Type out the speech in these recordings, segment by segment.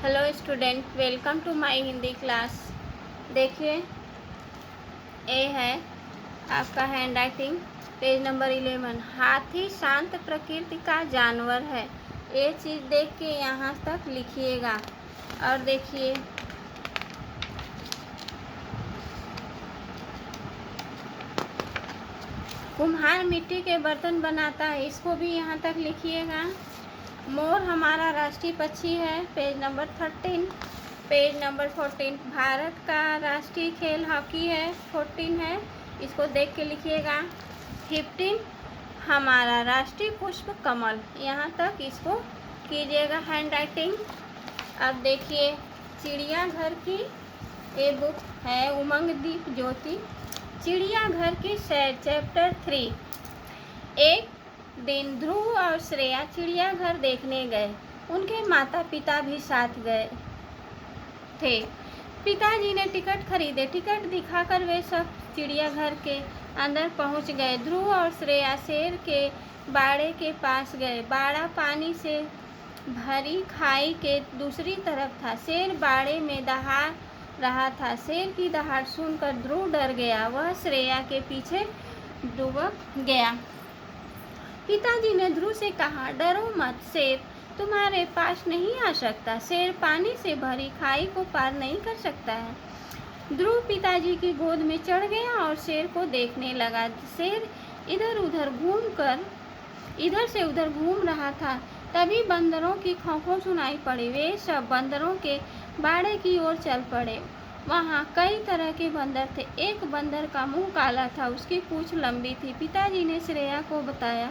Hello student, welcome to my Hindi class. देखिए, ए है आपका हैंड राइटिंग, पेज नंबर 11। हाथी शांत प्रकृति का जानवर है। ये चीज़ देख के यहाँ तक लिखिएगा। और देखिए, कुम्हार मिट्टी के बर्तन बनाता है, इसको भी यहाँ तक लिखिएगा। मोर हमारा राष्ट्रीय पक्षी है, page number 13। Page number 14, Bharat का राष्ट्रीय खेल हॉकी है, 14 है, इसको देख के लिखिएगा। 15, हमारा राष्ट्रीय पुष्प कमल, यहाँ तक इसको कीजिएगा हैंड राइटिंग। अब देखिए, चिड़ियाघर की ये बुक है उमंगदीप ज्योति, चिड़ियाघर की सैर, चैप्टर 3। एक दिन ध्रुव और श्रेया चिड़ियाघर देखने गए। उनके माता पिता भी साथ गए थे। पिताजी ने टिकट खरीदे। टिकट दिखाकर वे सब चिड़ियाघर के अंदर पहुंच गए। ध्रुव और श्रेया शेर के बाड़े के पास गए। बाड़ा पानी से भरी खाई के दूसरी तरफ था। शेर बाड़े में दहाड़ रहा था। शेर की दहाड़ सुनकर ध्रुव डर गया। वह श्रेया के पीछे दुबक गया। पिताजी ने ध्रुव से कहा, डरो मत, शेर तुम्हारे पास नहीं आ सकता। शेर पानी से भरी खाई को पार नहीं कर सकता है। ध्रुव पिताजी की गोद में चढ़ गया और शेर को देखने लगा। शेर इधर से उधर घूम रहा था। तभी बंदरों की खौखो सुनाई पड़ी। वे सब बंदरों के बाड़े की ओर चल पड़े। वहाँ कई तरह के बंदर थे। एक बंदर का मुंह काला था, उसकी पूंछ लंबी थी। पिताजी ने श्रेया को बताया,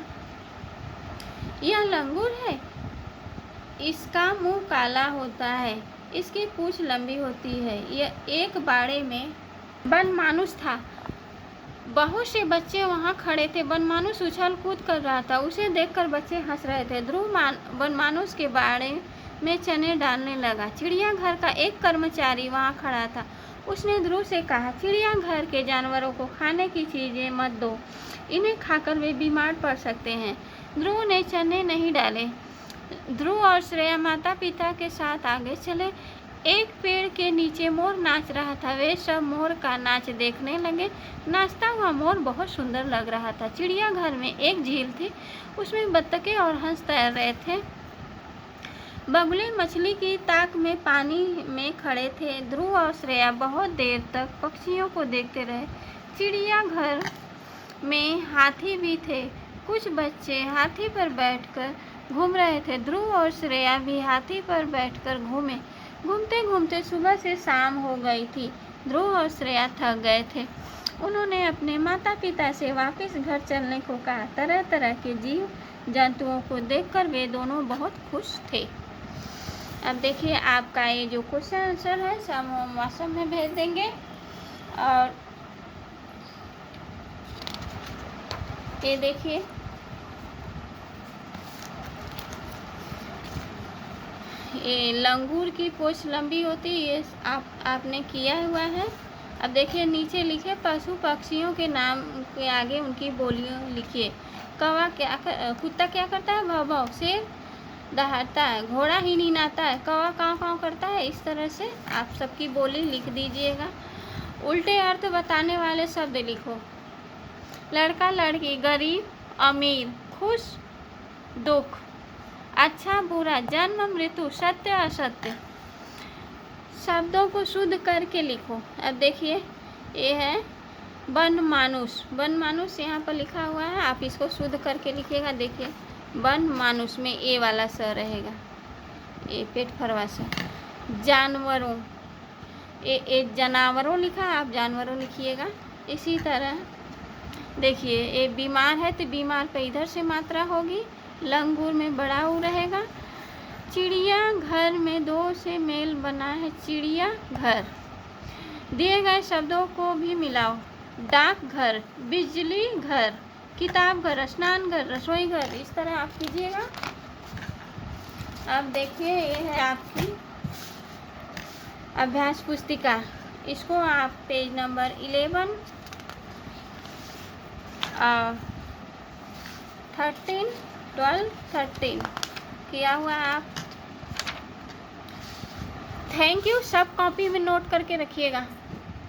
यह लंगूर है, इसका मुंह काला होता है, इसकी पूंछ लंबी होती है। यह एक बाड़े में बनमानुष था। बहुत से बच्चे वहां खड़े थे। बनमानुष उछल कूद कर रहा था। उसे देखकर बच्चे हंस रहे थे। ध्रुव बनमानुष के बाड़े में चने डालने लगा। चिड़ियाघर का एक कर्मचारी वहां खड़ा था। उसने ध्रुव से कहा, चिड़ियाघर के जानवरों को खाने की चीजें मत दो, इन्हें खाकर वे बीमार पड़ सकते हैं। ध्रुव ने चने नहीं डाले। ध्रुव और श्रेया माता पिता के साथ आगे चले। एक पेड़ के नीचे मोर नाच रहा था। वे सब मोर का नाच देखने लगे। नाचता हुआ मोर बहुत सुंदर लग रहा था। चिड़ियाघर में एक झील थी, उसमें बत्तखें और हंस तैर रहे थे। बगुले मछली की ताक में पानी में खड़े थे। ध्रुव और श्रेया बहुत देर तक पक्षियों को देखते रहे। चिड़ियाघर में हाथी भी थे। कुछ बच्चे हाथी पर बैठकर घूम रहे थे। ध्रुव और श्रेया भी हाथी पर बैठकर घूमे। घूमते घूमते सुबह से शाम हो गई थी। ध्रुव और श्रेया थक गए थे। उन्होंने अपने माता पिता से वापस घर चलने को कहा। तरह तरह के जीव जंतुओं को देखकर वे दोनों बहुत खुश थे। अब देखिए, आपका ये जो क्वेश्चन आंसर है सब हम व्हाट्सएप में भेज देंगे। और ये देखिए, ये लंगूर की पूंछ लंबी होती है, ये आपने किया हुआ है। अब देखिए, नीचे लिखे पशु पक्षियों के नाम के आगे उनकी बोलियां लिखिए। कुत्ता क्या करता है? भौ भौ। शेर दहाड़ता है। घोड़ा ही नीनाता है। कौवा काँव काँव करता है। इस तरह से आप सबकी बोली लिख दीजिएगा। उल्टे अर्थ बताने वाले शब्द लिखो। लड़का लड़की, गरीब अमीर, खुश दुख, अच्छा बुरा, जन्म मृत्यु, सत्य असत्य। शब्दों को शुद्ध करके लिखो। अब देखिए, ये है बनमानुष। बनमानुष यहाँ पर लिखा हुआ है, आप इसको शुद्ध करके लिखिएगा। देखिए, बनमानुष में ए वाला स रहेगा, ए पेट फरवा सा। जानवरों, ए जानवरों लिखा, आप जानवरों लिखिएगा। इसी तरह देखिए, ये बीमार है तो बीमार पे इधर से मात्रा होगी। लंगूर में बड़ा ऊ रहेगा। चिड़ियाघर में दो से मेल बना है, चिड़िया घर। दिए गए शब्दों को भी मिलाओ। डाकघर, बिजली घर, किताब घर, स्नान घर, रसोई घर। इस तरह आप कीजिएगा। अब देखिए, ये है आपकी अभ्यास पुस्तिका। इसको आप पेज नंबर 11 13 12 13 किया हुआ है। आप थैंक यू, सब कॉपी में नोट करके रखिएगा।